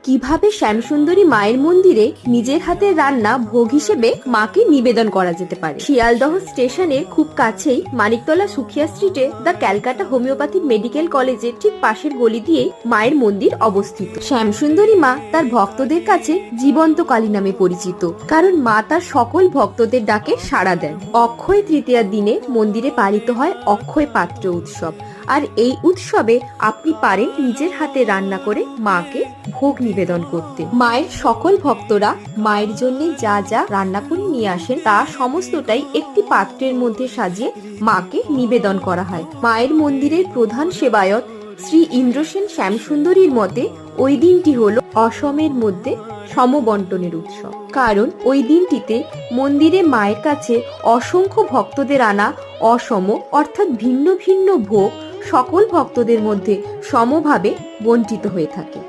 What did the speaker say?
কিভাবে শ্যামসুন্দরী মায়ের মন্দিরে নিজের হাতের রান্না ভোগ হিসেবে মাকে নিবেদন করা যেতে পারে। শিয়ালদহ স্টেশনের খুব কাছেই মানিকতলা সুখিয়া স্ট্রিটে দ্য ক্যালকাটা হোমিওপ্যাথি মেডিকেল কলেজের ঠিক পাশের গলি দিয়ে মায়ের মন্দির অবস্থিত। শ্যামসুন্দরী মা তার ভক্তদের কাছে জীবন্ত কালী নামে পরিচিত, কারণ মা তার সকল ভক্তদের ডাকে সাড়া দেন। অক্ষয় তৃতীয়ার দিনে মন্দিরে পালিত হয় অক্ষয় পাত্র উৎসব, আর এই উৎসবে আপনি পারেন নিজের হাতে রান্না করে মাকে ভোগ নিবেদন করতে। মায়ের সকল ভক্তরা মায়ের জন্য যা যা রান্না করে নিয়ে আসেন তা সমস্তটাই একটি পাত্রের মধ্যে সাজিয়ে মাকে নিবেদন করা হয়। মায়ের মন্দিরের প্রধান সেবায়ত শ্রী ইন্দ্রসেন শ্যামসুন্দরীর মতে ওই দিনটি হলো অসমের মধ্যে সমবন্টনের উৎসব, কারণ ওই দিনটিতে মন্দিরে মায়ের কাছে অসংখ্য ভক্তদের আনা অসম অর্থাৎ ভিন্ন ভিন্ন ভোগ সকল ভক্তদের মধ্যে সমভাবে বণ্টিত হয়ে থাকে।